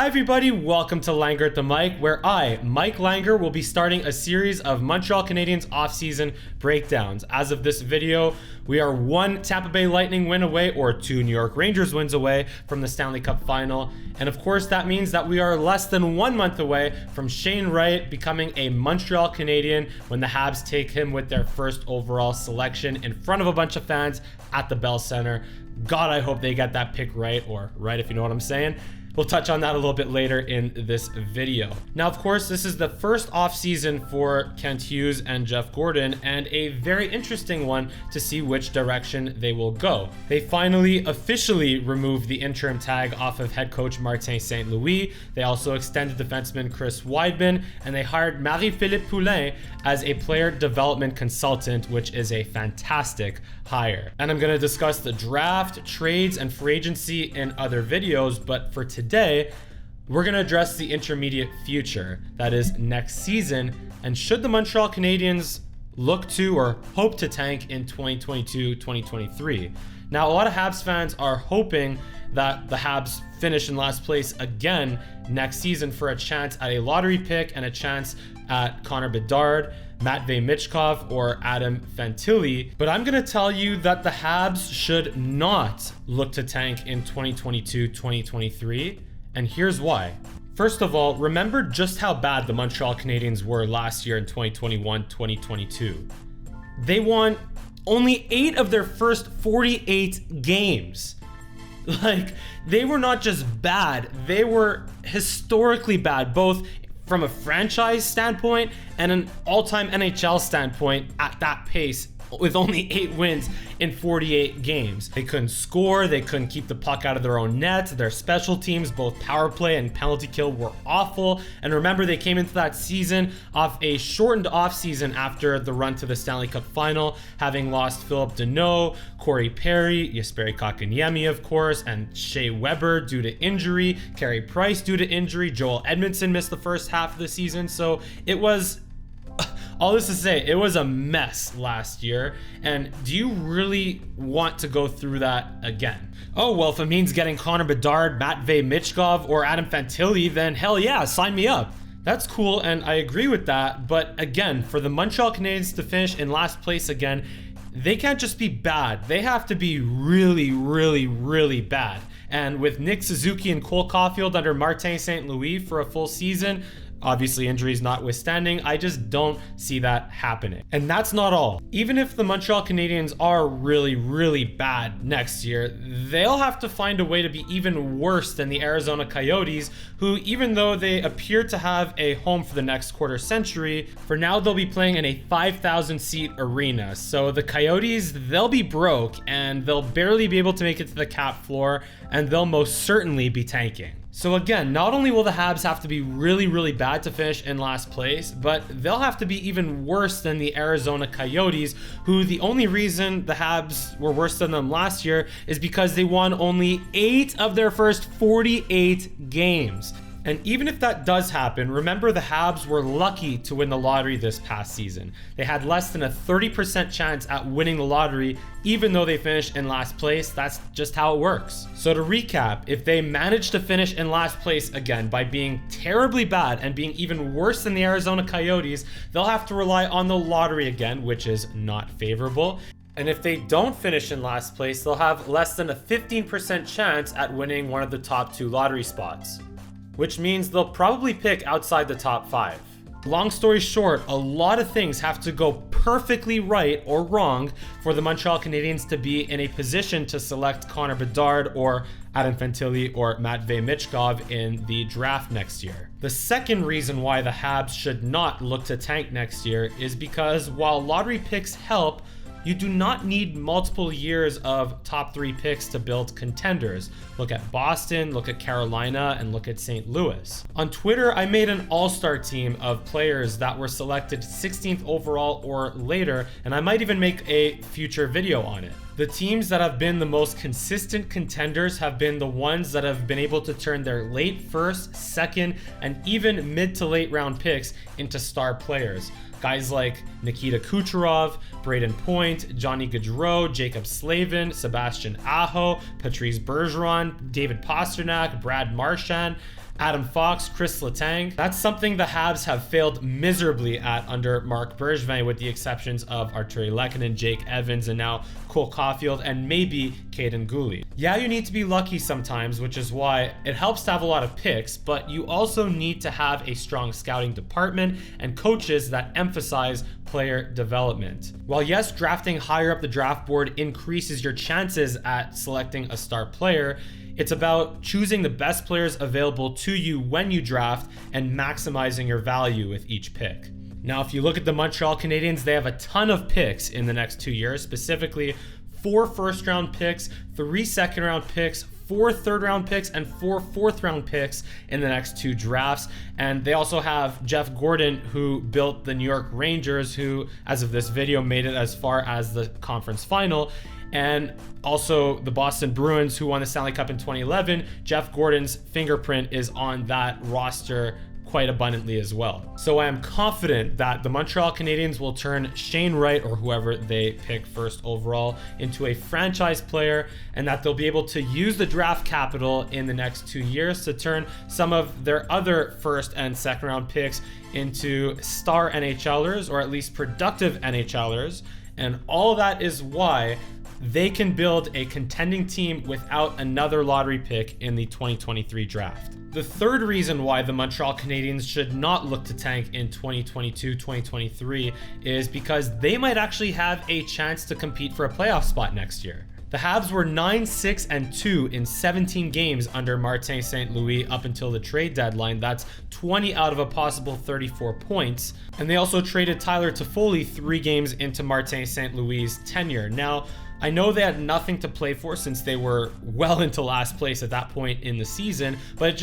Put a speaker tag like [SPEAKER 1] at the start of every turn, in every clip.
[SPEAKER 1] Hi everybody, welcome to Langer at the Mic, where I, Mike Langer, will be starting a series of Montreal Canadiens offseason breakdowns. As of this video, we are one Tampa Bay Lightning win away or two New York Rangers wins away from the Stanley Cup final. And of course, that means that we are less than 1 month away from Shane Wright becoming a Montreal Canadien when the Habs take him with their first overall selection in front of a bunch of fans at the Bell Center. God, I hope they get that pick right, or right if you know what I'm saying. We'll touch on that a little bit later in this video. Now, of course, this is the first offseason for Kent Hughes and Jeff Gordon, and a very interesting one to see which direction they will go. They finally officially removed the interim tag off of head coach Martin St. Louis. They also extended defenseman Chris Weidman, and they hired Marie-Philippe Poulin as a player development consultant, which is a fantastic hire. And I'm going to discuss the draft, trades, and free agency in other videos, but for today, we're going to address the intermediate future, that is next season, and should the Montreal Canadiens look to or hope to tank in 2022-2023. Now, a lot of Habs fans are hoping that the Habs finish in last place again next season for a chance at a lottery pick and a chance at Connor Bedard, Matvei Michkov, or Adam Fantilli. But I'm going to tell you that the Habs should not look to tank in 2022-2023, and here's why. First of all, remember just how bad the Montreal Canadiens were last year in 2021-2022. They won only 8 of their first 48 games. Like, they were not just bad, they were historically bad, both from a franchise standpoint and an all-time NHL standpoint at that pace, with only 8 wins in 48 games. They couldn't score, they couldn't keep the puck out of their own net, their special teams, both power play and penalty kill, were awful. And remember, they came into that season off a shortened offseason after the run to the Stanley Cup final, having lost Philip Deneau, Corey Perry, Jesperi Kotkaniemi, of course, and Shea Weber due to injury, Carey Price due to injury, Joel Edmondson missed the first half of the season. So it was, all this to say, it was a mess last year, and do you really want to go through that again? Oh, well, if it means getting Connor Bedard, Matvei Michkov, or Adam Fantilli, then hell yeah, sign me up. That's cool, and I agree with that, but again, for the Montreal Canadiens to finish in last place again, they can't just be bad. They have to be really, really, really bad. And with Nick Suzuki and Cole Caulfield under Martin St. Louis for a full season, obviously injuries notwithstanding, I just don't see that happening. And that's not all. Even if the Montreal Canadiens are really, really bad next year, they'll have to find a way to be even worse than the Arizona Coyotes, who, even though they appear to have a home for the next quarter century, for now they'll be playing in a 5,000 seat arena. So the Coyotes, they'll be broke and they'll barely be able to make it to the cap floor, and they'll most certainly be tanking. So again, not only will the Habs have to be really, really bad to finish in last place, but they'll have to be even worse than the Arizona Coyotes, who the only reason the Habs were worse than them last year is because they won only 8 of their first 48 games. And even if that does happen, remember the Habs were lucky to win the lottery this past season. They had less than a 30% chance at winning the lottery, even though they finished in last place. That's just how it works. So to recap, if they manage to finish in last place again by being terribly bad and being even worse than the Arizona Coyotes, they'll have to rely on the lottery again, which is not favorable. And if they don't finish in last place, they'll have less than a 15% chance at winning one of the top 2 lottery spots, which means they'll probably pick outside the top 5. Long story short, a lot of things have to go perfectly right or wrong for the Montreal Canadiens to be in a position to select Connor Bedard or Adam Fantilli or Matvei Michkov in the draft next year. The second reason why the Habs should not look to tank next year is because while lottery picks help, you do not need multiple years of top 3 picks to build contenders. Look at Boston, look at Carolina, and look at St. Louis. On Twitter, I made an all-star team of players that were selected 16th overall or later, and I might even make a future video on it. The teams that have been the most consistent contenders have been the ones that have been able to turn their late first, second, and even mid to late round picks into star players. Guys like Nikita Kucherov, Braden Point, Johnny Gaudreau, Jacob Slavin, Sebastian Aho, Patrice Bergeron, David Pastrnak, Brad Marchand, Adam Fox, Chris Letang. That's something the Habs have failed miserably at under Marc Bergevin, with the exceptions of Arturi Lehkonen, Jake Evans, and now Cole Caulfield, and maybe Caden Gooley. Yeah, you need to be lucky sometimes, which is why it helps to have a lot of picks, but you also need to have a strong scouting department and coaches that emphasize player development. While yes, drafting higher up the draft board increases your chances at selecting a star player, it's about choosing the best players available to you when you draft and maximizing your value with each pick. Now, if you look at the Montreal Canadiens, they have a ton of picks in the next 2 years, specifically 4 first-round picks, 3 second-round picks, 4 third-round picks, and 4 fourth-round picks in the next 2 drafts. And they also have Jeff Gordon, who built the New York Rangers, who, as of this video, made it as far as the conference final. And also the Boston Bruins, who won the Stanley Cup in 2011. Jeff Gordon's fingerprint is on that roster quite abundantly as well. So I am confident that the Montreal Canadiens will turn Shane Wright, or whoever they pick first overall, into a franchise player, and that they'll be able to use the draft capital in the next 2 years to turn some of their other first and second round picks into star NHLers, or at least productive NHLers. And all that is why they can build a contending team without another lottery pick in the 2023 draft. The third reason why the Montreal Canadiens should not look to tank in 2022-2023 is because they might actually have a chance to compete for a playoff spot next year. The Habs were 9-6-2 in 17 games under Martin St. Louis up until the trade deadline. That's 20 out of a possible 34 points. And they also traded Tyler Toffoli 3 games into Martin St. Louis' tenure. Now, I know they had nothing to play for since they were well into last place at that point in the season, but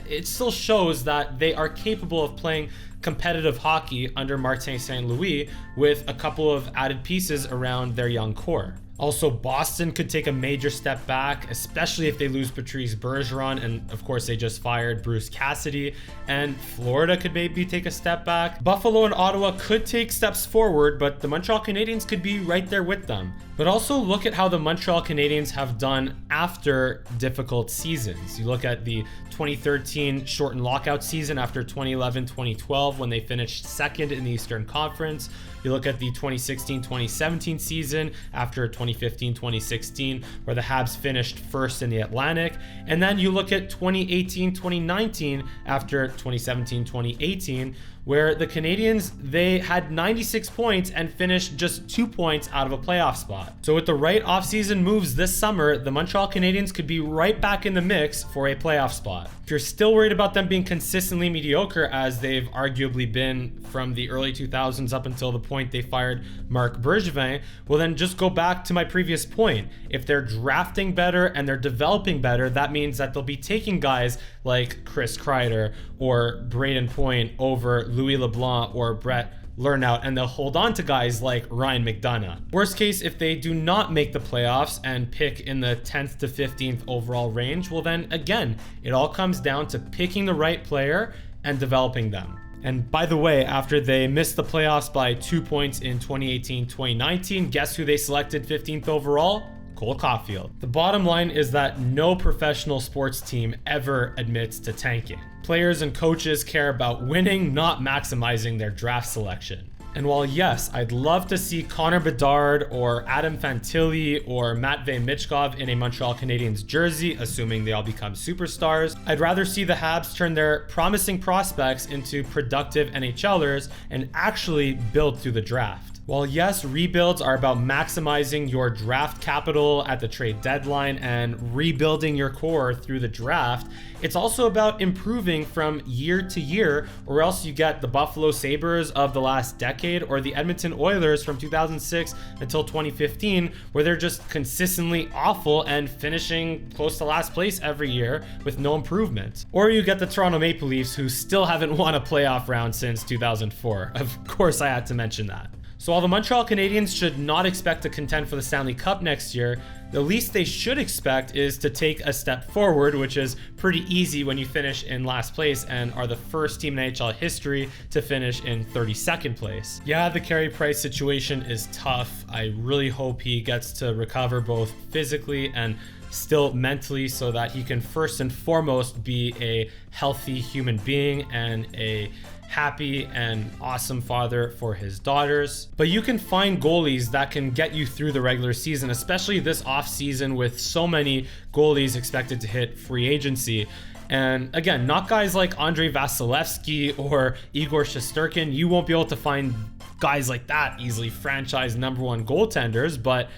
[SPEAKER 1] it still shows that they are capable of playing competitive hockey under Martin St. Louis with a couple of added pieces around their young core. Also, Boston could take a major step back, especially if they lose Patrice Bergeron, and of course they just fired Bruce Cassidy, and Florida could maybe take a step back. Buffalo and Ottawa could take steps forward, but the Montreal Canadiens could be right there with them. But also look at how the Montreal Canadiens have done after difficult seasons. You look at the 2013 shortened lockout season after 2011-2012 when they finished second in the Eastern Conference. You look at the 2016-2017 season after 2015-2016 where the Habs finished first in the Atlantic. And then you look at 2018-2019 after 2017-2018 where the Canadiens, they had 96 points and finished just 2 points out of a playoff spot. So with the right offseason moves this summer, the Montreal Canadiens could be right back in the mix for a playoff spot. If you're still worried about them being consistently mediocre, as they've arguably been from the early 2000s up until the point they fired Marc Bergevin, well then just go back to my previous point. If they're drafting better and they're developing better, that means that they'll be taking guys like Chris Kreider or Braden Point over Louis LeBlanc or Brett Lernout, and they'll hold on to guys like Ryan McDonough. Worst case, if they do not make the playoffs and pick in the 10th to 15th overall range, well then again, it all comes down to picking the right player and developing them. And by the way, after they missed the playoffs by 2 points in 2018-2019, guess who they selected 15th overall? Cole Caulfield. The bottom line is that no professional sports team ever admits to tanking. Players and coaches care about winning, not maximizing their draft selection. And while yes, I'd love to see Connor Bedard or Adam Fantilli or Matvei Michkov in a Montreal Canadiens jersey, assuming they all become superstars, I'd rather see the Habs turn their promising prospects into productive NHLers and actually build through the draft. While yes, rebuilds are about maximizing your draft capital at the trade deadline and rebuilding your core through the draft, it's also about improving from year to year, or else you get the Buffalo Sabres of the last decade or the Edmonton Oilers from 2006 until 2015, where they're just consistently awful and finishing close to last place every year with no improvement. Or you get the Toronto Maple Leafs, who still haven't won a playoff round since 2004. Of course I had to mention that. So while the Montreal Canadiens should not expect to contend for the Stanley Cup next year, the least they should expect is to take a step forward, which is pretty easy when you finish in last place and are the first team in NHL history to finish in 32nd place. Yeah, the Carey Price situation is tough. I really hope he gets to recover both physically and still mentally so that he can first and foremost be a healthy human being and a happy and awesome father for his daughters. But you can find goalies that can get you through the regular season, especially this off season with so many goalies expected to hit free agency. And again, not guys like Andrei Vasilevsky or Igor Shesterkin. You won't be able to find guys like that easily, franchise #1 goaltenders, but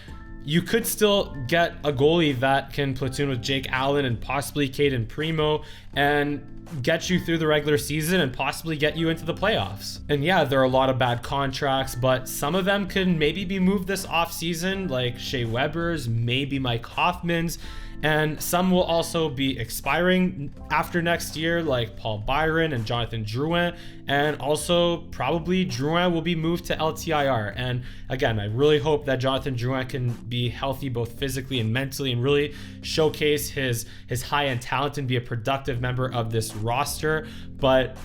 [SPEAKER 1] you could still get a goalie that can platoon with Jake Allen and possibly Caden Primo and get you through the regular season and possibly get you into the playoffs. And yeah, there are a lot of bad contracts, but some of them can maybe be moved this offseason, like Shea Weber's, maybe Mike Hoffman's, and some will also be expiring after next year, like Paul Byron and Jonathan Drouin, and also probably Drouin will be moved to LTIR. And again, I really hope that Jonathan Drouin can be healthy both physically and mentally and really showcase his high-end talent and be a productive member of this roster, but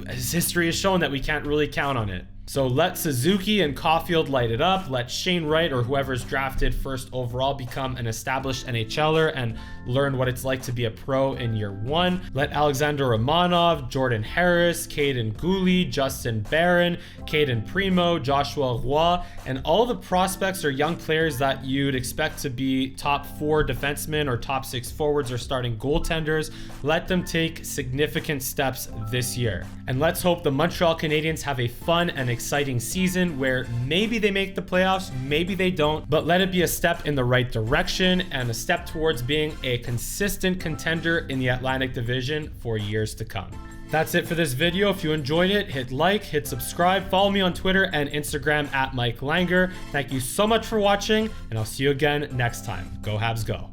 [SPEAKER 1] his history has shown that we can't really count on it. So let Suzuki and Caulfield light it up. Let Shane Wright or whoever's drafted first overall become an established NHLer and learn what it's like to be a pro in year 1. Let Alexander Romanov, Jordan Harris, Caden Gooley, Justin Barron, Caden Primo, Joshua Roy, and all the prospects or young players that you'd expect to be top 4 defensemen or top 6 forwards or starting goaltenders, let them take significant steps this year. And let's hope the Montreal Canadiens have a fun and exciting season where maybe they make the playoffs, maybe they don't, but let it be a step in the right direction and a step towards being a consistent contender in the Atlantic Division for years to come. That's it for this video. If you enjoyed it, hit like, hit subscribe, follow me on Twitter and Instagram at Mike Langer. Thank you so much for watching, and I'll see you again next time. Go Habs, go.